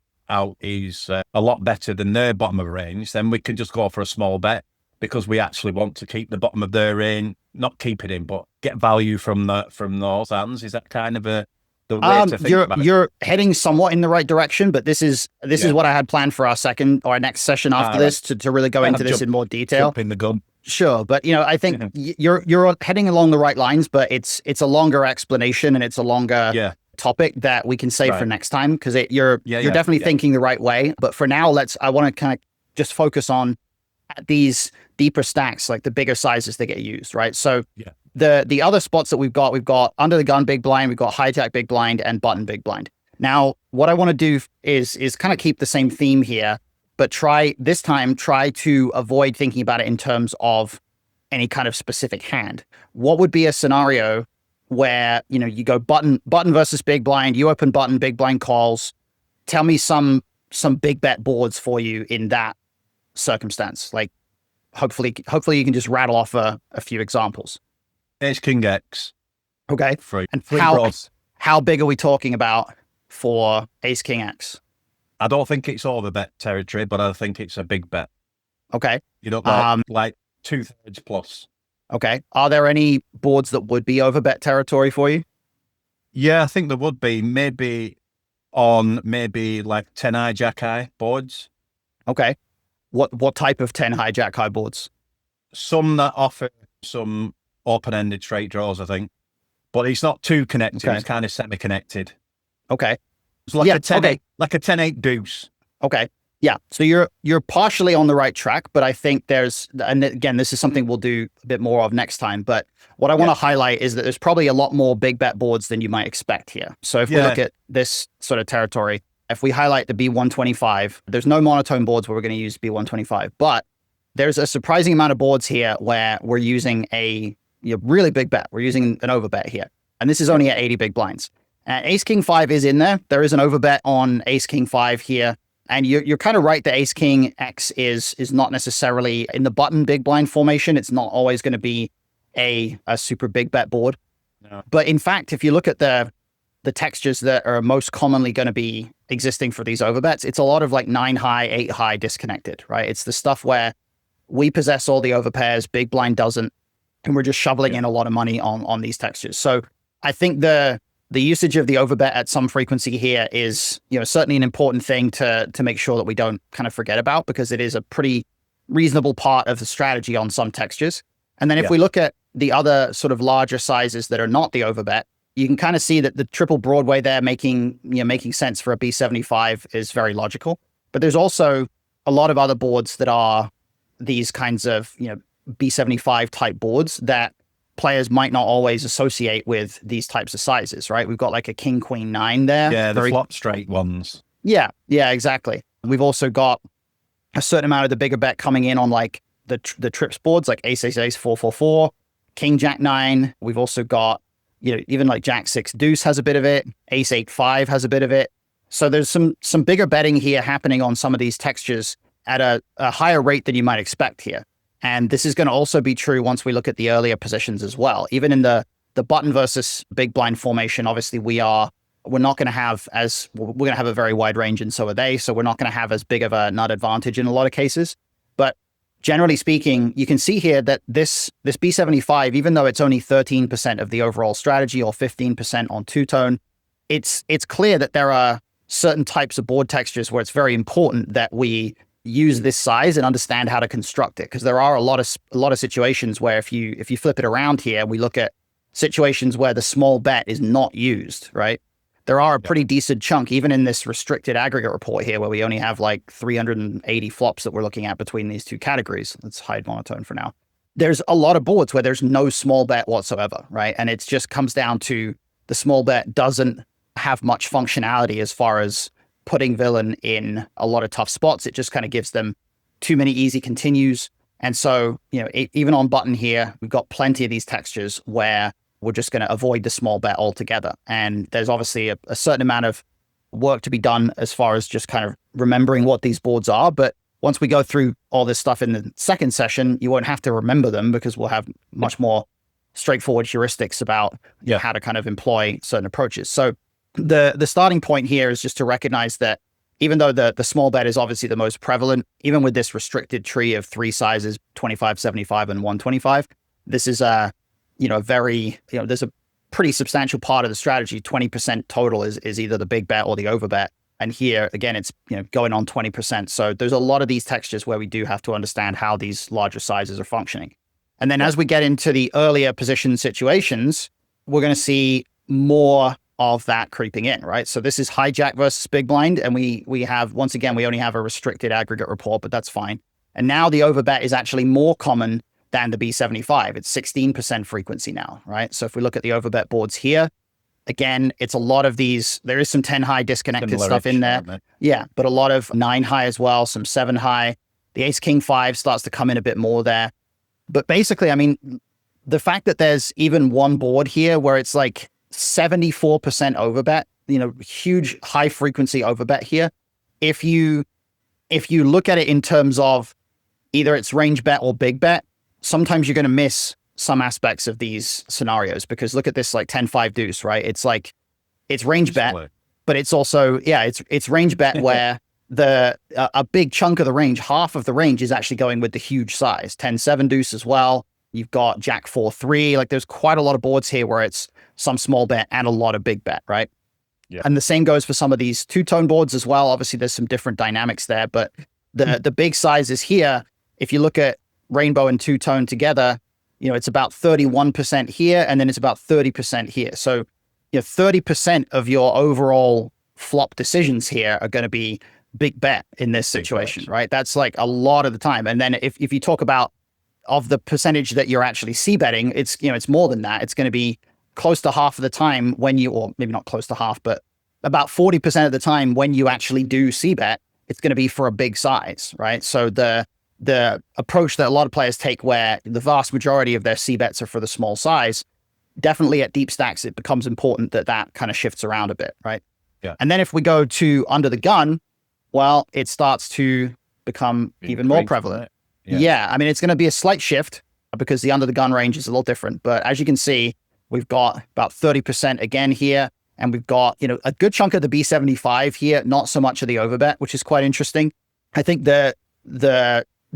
is a lot better than their bottom of range, then we can just go for a small bet because we actually want to keep the bottom of their range, not keep it in, but get value from those hands. Is that kind of the way to think about it? You're heading somewhat in the right direction, but this is what I had planned for our next session after this to really go into this in more detail. Jump in the gun. Sure, but I think you're heading along the right lines, but it's a longer explanation and it's a longer topic that we can save for next time, because you're definitely thinking the right way. But for now, I want to kind of just focus on these deeper stacks, like the bigger sizes that get used, right? So the other spots that we've got under the gun big blind, we've got hijack big blind, and button big blind. Now, what I want to do is kind of keep the same theme here, but try to avoid thinking about it in terms of any kind of specific hand. What would be a scenario where, you go button versus big blind, you open button, big blind calls. Tell me some big bet boards for you in that circumstance. Like hopefully you can just rattle off a few examples. Ace King X. Okay. And how big are we talking about for Ace King X? I don't think it's overbet territory, but I think it's a big bet. Okay. Like 2/3 plus. Okay. Are there any boards that would be overbet territory for you? Yeah, I think there would be. Maybe like 10 hijack high boards. Okay. What type of 10 hijack high boards? Some that offer some open-ended straight draws, I think. But it's not too connected. Okay. It's kind of semi-connected. Okay. It's like a 10-8, like a 10-8 deuce. Okay. Yeah. So you're partially on the right track, but I think and again, this is something we'll do a bit more of next time. But what I want to highlight is that there's probably a lot more big bet boards than you might expect here. So if we look at this sort of territory, if we highlight the B125, there's no monotone boards where we're going to use B125, but there's a surprising amount of boards here where we're using a really big bet. We're using an overbet here. And this is only at 80 big blinds. Ace King 5 is in there. There is an overbet on Ace King 5 here. And you're kind of right that Ace King X is not necessarily in the button big blind formation. It's not always going to be a super big bet board. No. But in fact, if you look at the textures that are most commonly going to be existing for these overbets, it's a lot of like 9 high, 8 high disconnected, right? It's the stuff where we possess all the overpairs, big blind doesn't, and we're just shoveling in a lot of money on these textures. So I think the usage of the overbet at some frequency here is, certainly an important thing to make sure that we don't kind of forget about, because it is a pretty reasonable part of the strategy on some textures. And then if we look at the other sort of larger sizes that are not the overbet, you can kind of see that the triple Broadway there making sense for a B75 is very logical. But there's also a lot of other boards that are these kinds of, B75 type boards that players might not always associate with these types of sizes, right? We've got like a King Queen 9 there. Yeah, the flop straight ones. Yeah, exactly. We've also got a certain amount of the bigger bet coming in on like the trips boards, like Ace 444, King Jack 9. We've also got, even like Jack 6 Deuce has a bit of it. Ace 8-5 has a bit of it. So there's some bigger betting here happening on some of these textures at a higher rate than you might expect here. And this is going to also be true once we look at the earlier positions as well. Even in the button versus big blind formation, obviously we're not going to have we're going to have a very wide range, and so are they. So we're not going to have as big of a nut advantage in a lot of cases. But generally speaking, you can see here that this B75, even though it's only 13% of the overall strategy or 15% on two-tone, it's clear that there are certain types of board textures where it's very important that we use this size and understand how to construct it. Because there are a lot of situations where if you flip it around here, we look at situations where the small bet is not used, right? There are a pretty decent chunk, even in this restricted aggregate report here, where we only have like 380 flops that we're looking at between these two categories. Let's hide monotone for now. There's a lot of boards where there's no small bet whatsoever, right? And it just comes down to the small bet doesn't have much functionality as far as putting villain in a lot of tough spots. It just kind of gives them too many easy continues. And so, even on button here, we've got plenty of these textures where we're just going to avoid the small bet altogether. And there's obviously a certain amount of work to be done as far as just kind of remembering what these boards are. But once we go through all this stuff in the second session, you won't have to remember them because we'll have much more straightforward heuristics about how to kind of employ certain approaches. So the starting point here is just to recognize that even though the small bet is obviously the most prevalent, even with this restricted tree of three sizes, 25, 75, and 125, this is there's a pretty substantial part of the strategy. 20% total is either the big bet or the overbet. And here, again, it's going on 20%. So there's a lot of these textures where we do have to understand how these larger sizes are functioning. And then as we get into the earlier position situations, we're going to see more of that creeping in, right? So this is hijack versus big blind. And we have, once again, we only have a restricted aggregate report, but that's fine. And now the overbet is actually more common than the B75. It's 16% frequency now, right? So if we look at the overbet boards here, again, it's a lot of these. There is some 10 high disconnected stuff in there. Yeah, but a lot of 9 high as well, some 7 high. The ace king 5 starts to come in a bit more there. But basically, I mean, the fact that there's even one board here where it's like 74% overbet, huge high frequency overbet here. If you look at it in terms of either it's range bet or big bet, sometimes you're going to miss some aspects of these scenarios because look at this like 10-5 deuce, right? It's like, it's range bet, but it's also, it's range bet where a big chunk of the range, half of the range is actually going with the huge size, 10-7 deuce as well. You've got jack 4-3, like there's quite a lot of boards here where it's some small bet and a lot of big bet, right? Yeah. And the same goes for some of these two-tone boards as well. Obviously there's some different dynamics there, but the big sizes here, if you look at rainbow and two-tone together, it's about 31% here, and then it's about 30% here. So, 30% of your overall flop decisions here are going to be big bet in this situation, right? That's like a lot of the time. And then if you talk about of the percentage that you're actually c-betting, it's, it's more than that. It's going to be close to half of the time when you, or maybe not close to half, but about 40% of the time when you actually do c-bet, it's going to be for a big size, right? So the approach that a lot of players take where the vast majority of their c-bets are for the small size, definitely at deep stacks, it becomes important that kind of shifts around a bit, right? Yeah. And then if we go to under the gun, well, it starts to become even more prevalent. Yeah. I mean, it's going to be a slight shift because the under the gun range is a little different. But as you can see, we've got about 30% again here. And we've got, a good chunk of the B75 here, not so much of the overbet, which is quite interesting. I think the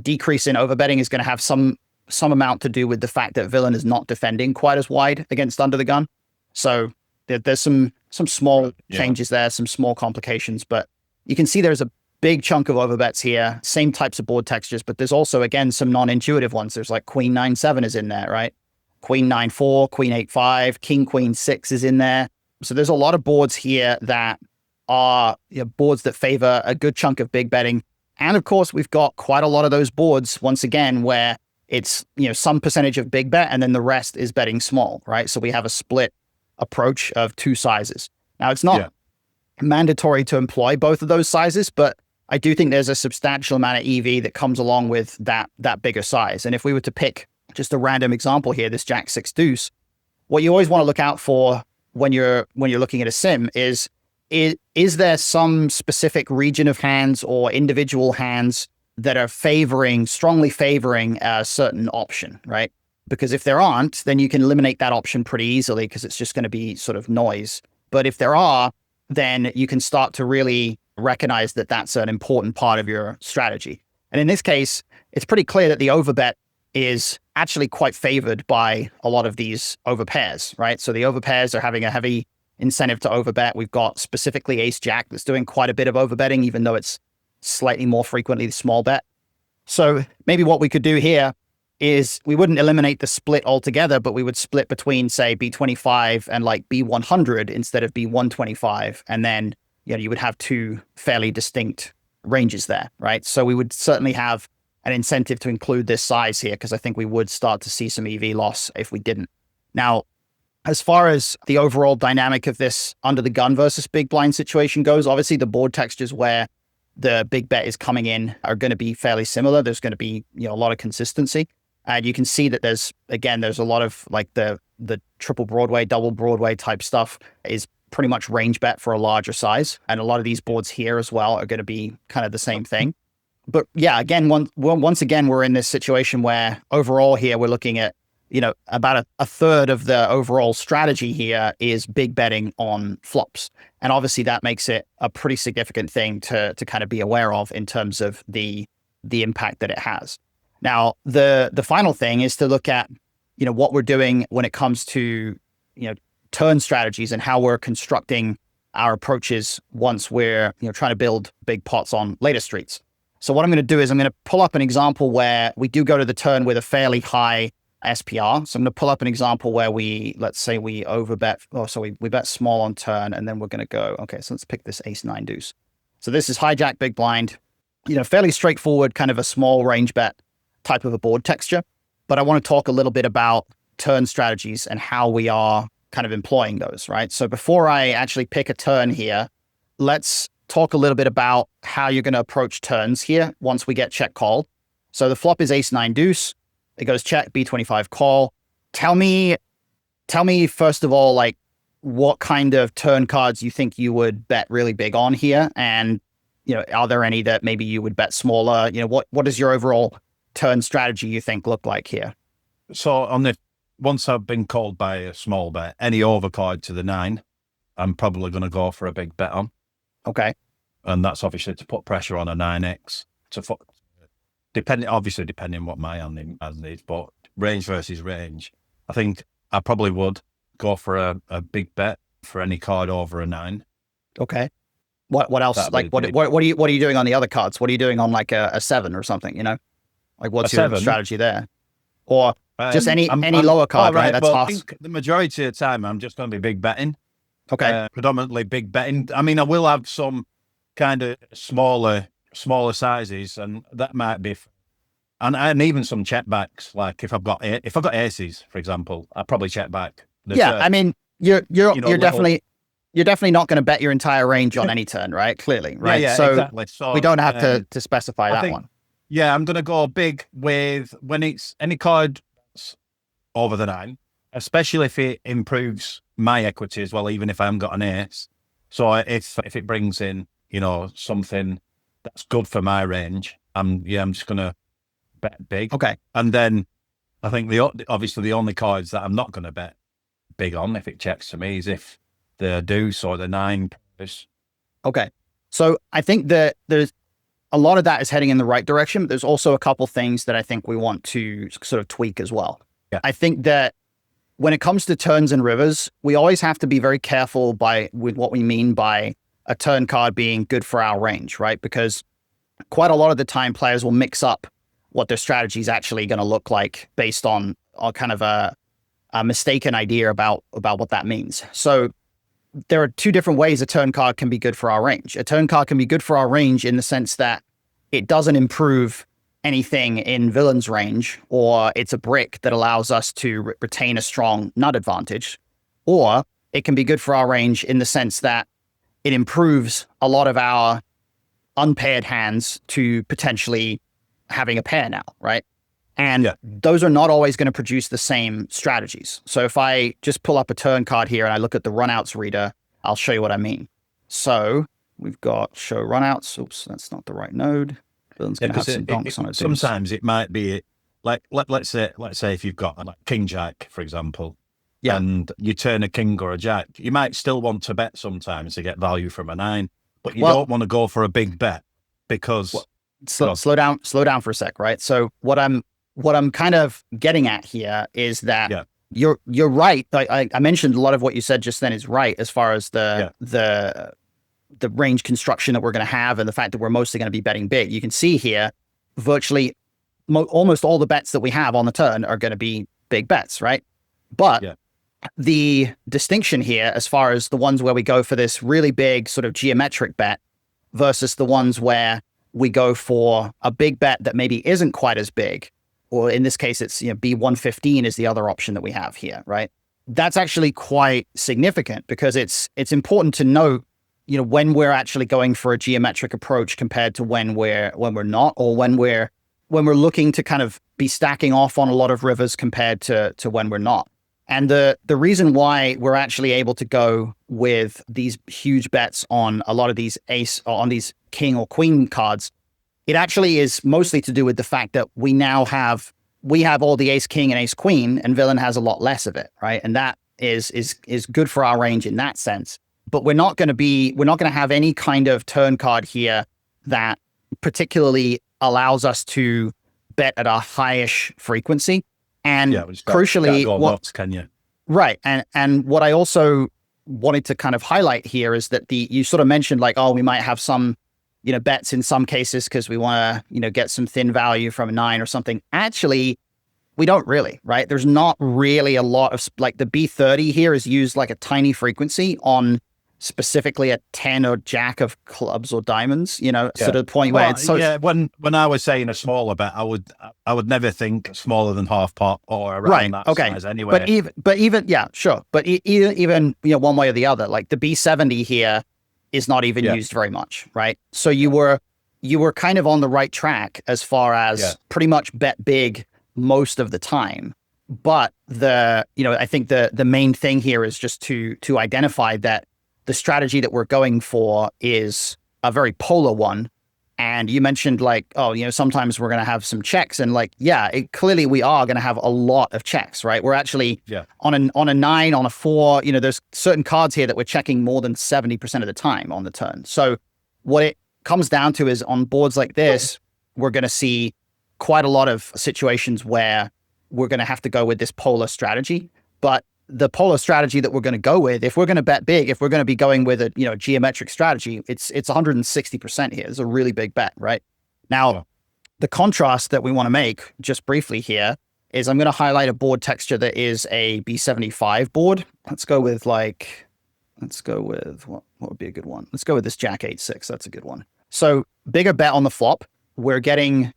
decrease in overbetting is going to have some amount to do with the fact that villain is not defending quite as wide against under the gun. So there's some small changes there, some small complications, but you can see there's a big chunk of overbets here, same types of board textures, but there's also, again, some non-intuitive ones. There's like queen 9-7 is in there, right? Queen 9-4, queen 8-5, king queen 6 is in there. So there's a lot of boards here that are boards that favor a good chunk of big betting. And of course, we've got quite a lot of those boards, once again, where it's, some percentage of big bet and then the rest is betting small, right? So we have a split approach of two sizes. Now, it's not mandatory to employ both of those sizes, but I do think there's a substantial amount of EV that comes along with that bigger size. And if we were to pick just a random example here, this jack 6 deuce, what you always want to look out for when you're looking at a sim is there some specific region of hands or individual hands that are strongly favoring a certain option, right? Because if there aren't, then you can eliminate that option pretty easily because it's just going to be sort of noise. But if there are, then you can start to really recognize that that's an important part of your strategy. And in this case, it's pretty clear that the overbet is actually quite favored by a lot of these overpairs, right? So the overpairs are having a heavy incentive to overbet. We've got specifically ace jack that's doing quite a bit of overbetting, even though it's slightly more frequently the small bet. So maybe what we could do here is we wouldn't eliminate the split altogether, but we would split between, say, B25 and like B100 instead of B125. And then, you would have two fairly distinct ranges there, right? So we would certainly have an incentive to include this size here, because I think we would start to see some EV loss if we didn't. Now, as far as the overall dynamic of this under the gun versus big blind situation goes, obviously the board textures where the big bet is coming in are going to be fairly similar. There's going to be, a lot of consistency. And you can see that there's a lot of like the triple Broadway, double Broadway type stuff is pretty much range bet for a larger size. And a lot of these boards here as well are going to be kind of the same thing. But yeah, again, once again, we're in this situation where overall here, we're looking at, about a third of the overall strategy here is big betting on flops. And obviously that makes it a pretty significant thing to kind of be aware of in terms of the impact that it has. Now, the final thing is to look at, what we're doing when it comes to, turn strategies and how we're constructing our approaches once we're, trying to build big pots on later streets. So what I'm going to do is I'm going to pull up an example where we do go to the turn with a fairly high SPR. So I'm going to pull up an example where let's say we overbet, we bet small on turn, and then we're going to go, okay, so let's pick this ace nine deuce. So this is hijack big blind, fairly straightforward, kind of a small range bet type of a board texture. But I want to talk a little bit about turn strategies and how we are kind of employing those, right? So before I actually pick a turn here, let's talk a little bit about how you're going to approach turns here once we get check called. So the flop is ace nine deuce. It goes check, B25 call. Tell me first of all, like what kind of turn cards you think you would bet really big on here, and are there any that maybe you would bet smaller? What does your overall turn strategy you think look like here? So once I've been called by a small bet, any overcard to the 9, I'm probably going to go for a big bet on. Okay. And that's obviously to put pressure on a 9x depending on what my hand is, but range versus range. I think I probably would go for a big bet for any card over a 9. Okay. What else? Like what are you doing on the other cards? What are you doing on like a 7 or something, Like what's your strategy there? Or just any lower card, right? That's I think the majority of the time I'm just going to be big betting. Okay. Predominantly big betting. I mean, I will have some kind of smaller sizes, and that might be, and even some check backs. Like if I've got aces, for example, I'll probably check back. I mean, you're definitely not going to bet your entire range on any turn, right? Clearly, right? Yeah, so exactly. So we don't have to specify that one. Yeah, I'm going to go big with when it's any card over the 9, especially if it improves my equity as well, even if I haven't got an ace. So if it brings in, something that's good for my range, I'm just going to bet big. Okay. And then I think obviously the only cards that I'm not going to bet big on if it checks to me is if the deuce or the 9 is. Okay. So I think that there's a lot of that is heading in the right direction, but there's also a couple things that I think we want to sort of tweak as well. Yeah. I think that when it comes to turns and rivers, we always have to be very careful with what we mean by a turn card being good for our range, right? Because quite a lot of the time players will mix up what their strategy is actually going to look like based on kind of a mistaken idea about what that means. So there are two different ways a turn card can be good for our range. A turn card can be good for our range in the sense that it doesn't improve anything in villain's range, or it's a brick that allows us to retain a strong nut advantage. Or it can be good for our range in the sense that it improves a lot of our unpaired hands to potentially having a pair now, right? And those are not always going to produce the same strategies. So if I just pull up a turn card here and I look at the runouts reader, I'll show you what I mean. So we've got show runouts. Oops, that's not the right node. Villain's going to have some donks on it. Sometimes it might be like, let's say if you've got like king jack, for example, and you turn a king or a jack, you might still want to bet sometimes to get value from a 9, but you don't want to go for a big bet because slow down for a sec, right? So what I'm kind of getting at here is that you're right. I mentioned a lot of what you said just then is right as far as the range construction that we're going to have and the fact that we're mostly going to be betting big. You can see here, virtually almost all the bets that we have on the turn are going to be big bets, right? But the distinction here, as far as the ones where we go for this really big sort of geometric bet versus the ones where we go for a big bet that maybe isn't quite as big, or in this case, it's, B115 is the other option that we have here, right? That's actually quite significant because it's important to note, when we're actually going for a geometric approach compared to when we're not, or when we're looking to kind of be stacking off on a lot of rivers compared to when we're not. And the reason why we're actually able to go with these huge bets on a lot of these ace, or on these king or queen cards, it actually is mostly to do with the fact that we have all the ace king and ace queen, and villain has a lot less of it, right? And that is good for our range in that sense. But we're not going to have any kind of turn card here that particularly allows us to bet at a highish frequency. And crucially, right. And what I also wanted to kind of highlight here is that you sort of mentioned like, oh, we might have some, bets in some cases because we want to, get some thin value from a 9 or something. Actually, we don't really, right? There's not really a lot of, like, the B30 here is used like a tiny frequency on specifically a 10 or jack of clubs or diamonds, sort of the point where it's when I was saying a smaller bet, I would never think smaller than half pot or around that size anyway. But even even one way or the other, like the B70 here is not even used very much, right? So you were kind of on the right track as far as pretty much bet big most of the time. But I think the main thing here is just to identify that the strategy that we're going for is a very polar one. And you mentioned like, sometimes we're going to have some checks, and like, clearly we are going to have a lot of checks, right? We're actually on a 9, on a 4, there's certain cards here that we're checking more than 70% of the time on the turn. So what it comes down to is on boards like this, we're going to see quite a lot of situations where we're going to have to go with this polar strategy. But the polar strategy that we're going to go with, if we're going to bet big, if we're going to be going with a geometric strategy, it's 160% here. It's a really big bet, right? Now, the contrast that we want to make just briefly here is I'm going to highlight a board texture that is a B75 board. Let's go with what would be a good one? Let's go with this Jack 8-6. That's a good one. So bigger bet on the flop. We're getting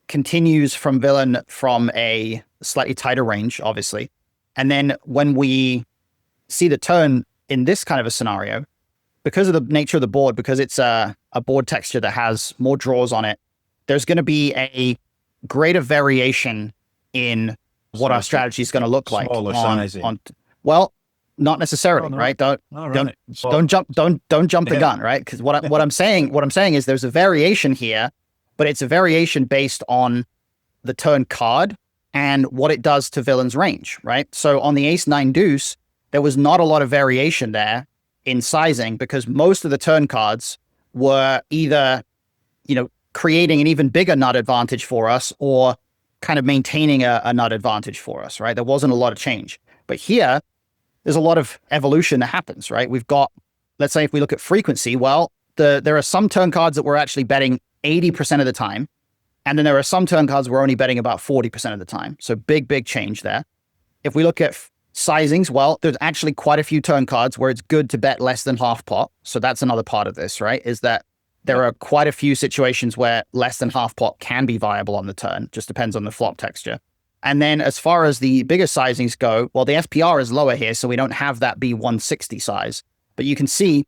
continues from villain from a slightly tighter range, obviously. And then when we see the turn in this kind of a scenario, because of the nature of the board, because it's a board texture that has more draws on it, there's going to be a greater variation in what our strategy is going to look like. Well, not necessarily, right? Don't jump the gun, right? Because what I'm saying is there's a variation here, but it's a variation based on the turn card and what it does to villain's range, right? So on the ace-9 deuce, there was not a lot of variation there in sizing because most of the turn cards were either, creating an even bigger nut advantage for us or kind of maintaining a nut advantage for us, right? There wasn't a lot of change. But here, there's a lot of evolution that happens, right? We've got, let's say if we look at frequency, well, there are some turn cards that we're actually betting 80% of the time. And then there are some turn cards we're only betting about 40% of the time. So big change there. If we look at sizings, well, there's actually quite a few turn cards where it's good to bet less than half pot. So that's another part of this, right? Is that there are quite a few situations where less than half pot can be viable on the turn. Just depends on the flop texture. And then as far as the bigger sizings go, well, the SPR is lower here, so we don't have that B160 size. But you can see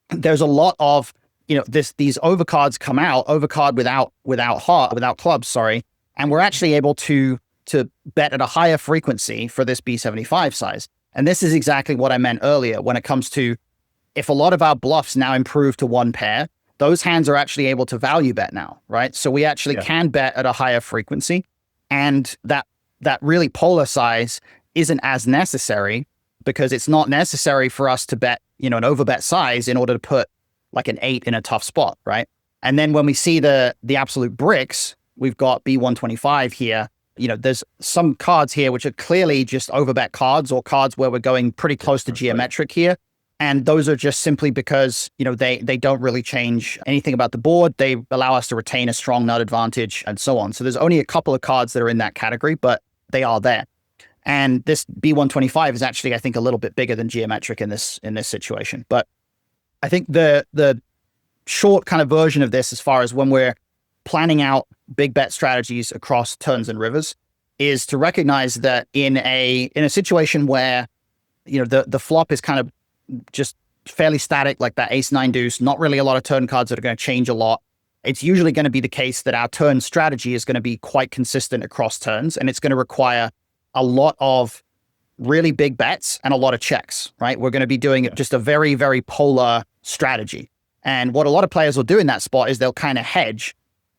there's a lot of these overcards come out, overcard without clubs, sorry. And we're actually able to bet at a higher frequency for this B75 size. And this is exactly what I meant earlier when it comes to if a lot of our bluffs now improve to one pair, those hands are actually able to value bet now, right? So we actually can bet at a higher frequency. And that really polar size isn't as necessary because it's not necessary for us to bet, an overbet size in order to put like an 8 in a tough spot, right? And then when we see the absolute bricks, we've got B125 here. There's some cards here which are clearly just overbet cards, or cards where we're going pretty close to geometric here. And those are just simply because, they don't really change anything about the board. They allow us to retain a strong nut advantage and so on. So there's only a couple of cards that are in that category, but they are there. And this B125 is actually, I think, a little bit bigger than geometric in this situation. But I think the short kind of version of this, as far as when we're planning out big bet strategies across turns and rivers, is to recognize that in a situation where, the flop is kind of just fairly static, like that ace nine deuce, not really a lot of turn cards that are going to change a lot. It's usually going to be the case that our turn strategy is going to be quite consistent across turns, and it's going to require a lot of really big bets and a lot of checks, right? We're going to be doing just a very, very polar strategy. And what a lot of players will do in that spot is they'll kind of hedge.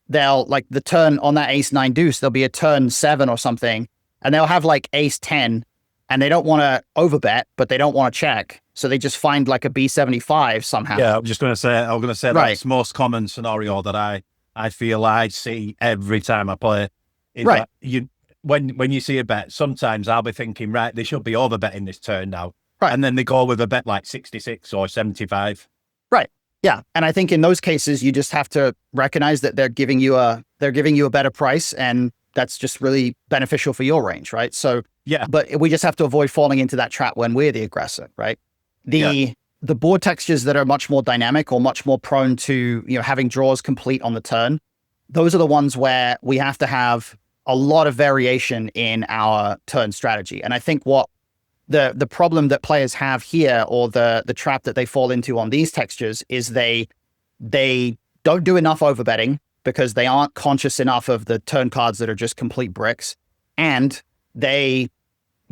They'll, like, the turn on that ace nine deuce, there'll be a turn 7 or something, and they'll have like ace 10, and they don't want to overbet, but they don't want to check. So they just find like a B75 somehow. Yeah, I'm going to say Right. That's most common scenario that I feel I see every time I play. Is Right. that when you see a bet, sometimes I'll be thinking, right, they should be overbetting this turn now. Right. And then they go with a bet like 66 or 75. Right. Yeah. And I think in those cases, you just have to recognize that they're giving you a better price, and that's just really beneficial for your range, right? So yeah, but we just have to avoid falling into that trap when we're the aggressor, right? The board textures that are much more dynamic or much more prone to, having draws complete on the turn, those are the ones where we have to have a lot of variation in our turn strategy. And I think what the problem that players have here, or the trap that they fall into on these textures, is they don't do enough overbetting because they aren't conscious enough of the turn cards that are just complete bricks, and they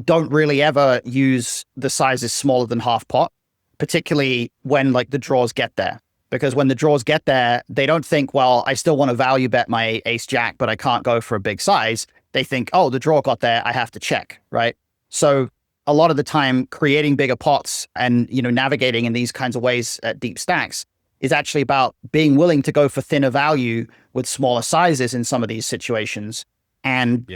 don't really ever use the sizes smaller than half pot, particularly when like the draws get there. Because when the draws get there, they don't think, well, I still want to value bet my ace jack, but I can't go for a big size. They think, oh, the draw got there, I have to check, right? So a lot of the time, creating bigger pots and, navigating in these kinds of ways at deep stacks is actually about being willing to go for thinner value with smaller sizes in some of these situations, and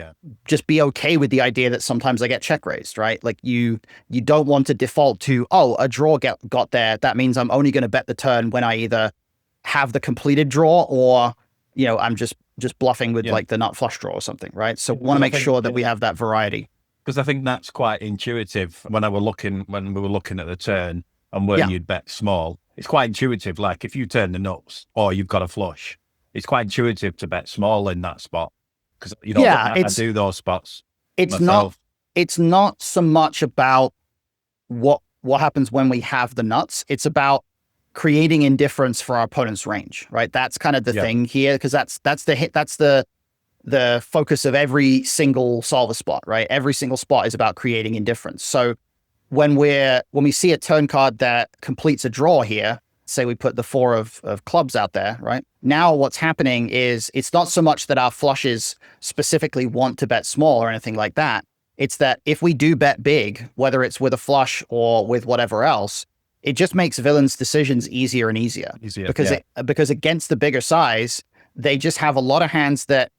just be okay with the idea that sometimes I get check raised, right? Like you don't want to default to, oh, a draw got there. That means I'm only going to bet the turn when I either have the completed draw, or, I'm just bluffing with like the nut flush draw or something, right? So we want to make sure that we have that variety. Because I think that's quite intuitive when we were looking at the turn and where you'd bet small. It's quite intuitive. Like if you turn the nuts or you've got a flush, it's quite intuitive to bet small in that spot. Because I do those spots. It's myself. It's not so much about what happens when we have the nuts. It's about creating indifference for our opponent's range, right? That's kind of the thing here, because that's the focus of every single solver spot, right? Every single spot is about creating indifference. So when we see a turn card that completes a draw here, say we put the 4 of clubs out there, right? Now what's happening is it's not so much that our flushes specifically want to bet small or anything like that. It's that if we do bet big, whether it's with a flush or with whatever else, it just makes villains' decisions easier and easier. Because against the bigger size, they just have a lot of hands that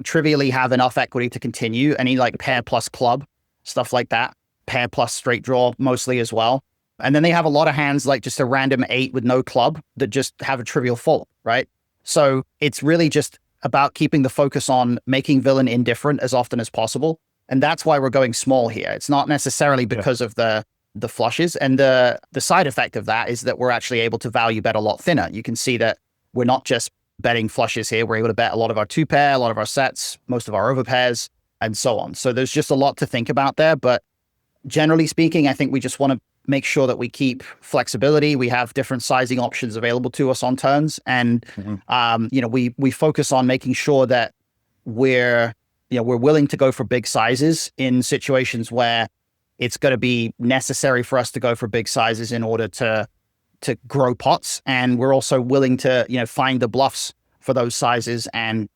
trivially have enough equity to continue. Any like pair plus club, stuff like that. Pair plus straight draw mostly as well. And then they have a lot of hands like just a random 8 with no club that just have a trivial fold, right? So it's really just about keeping the focus on making villain indifferent as often as possible. And that's why we're going small here. It's not necessarily because of the flushes. And the side effect of that is that we're actually able to value bet a lot thinner. You can see that we're not just betting flushes here. We're able to bet a lot of our 2-pair, a lot of our sets, most of our overpairs, and so on. So there's just a lot to think about there. But generally speaking, I think we just want to make sure that we keep flexibility. We have different sizing options available to us on turns. And, we focus on making sure that we're willing to go for big sizes in situations where it's going to be necessary for us to go for big sizes in order to grow pots. And we're also willing to, find the bluffs for those sizes and,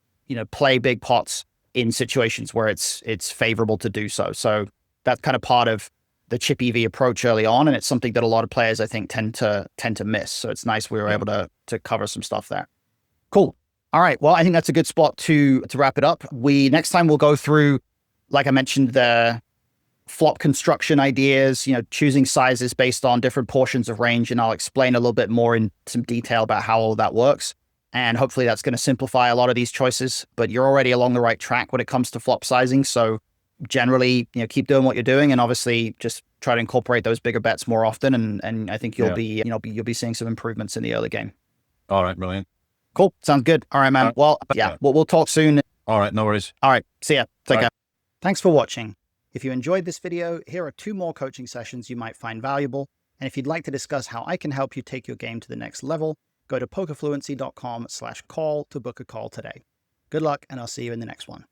play big pots in situations where it's favorable to do so. So that's kind of part of the chip EV approach early on, and it's something that a lot of players I think tend to miss. So it's nice we were able to cover some stuff there. Cool. All right. Well, I think that's a good spot to wrap it up. Next time we'll go through, like I mentioned, the flop construction ideas, choosing sizes based on different portions of range. And I'll explain a little bit more in some detail about how all that works. And hopefully that's going to simplify a lot of these choices, but you're already along the right track when it comes to flop sizing. So generally, keep doing what you're doing, and obviously just try to incorporate those bigger bets more often. And I think you'll be seeing some improvements in the early game. All right, brilliant. Cool. Sounds good. All right, man. Well, yeah, we'll talk soon. All right, no worries. All right. See ya. Take care. Thanks for watching. If you enjoyed this video, here are 2 more coaching sessions you might find valuable. And if you'd like to discuss how I can help you take your game to the next level, go to pokerfluency.com/call to book a call today. Good luck, and I'll see you in the next one.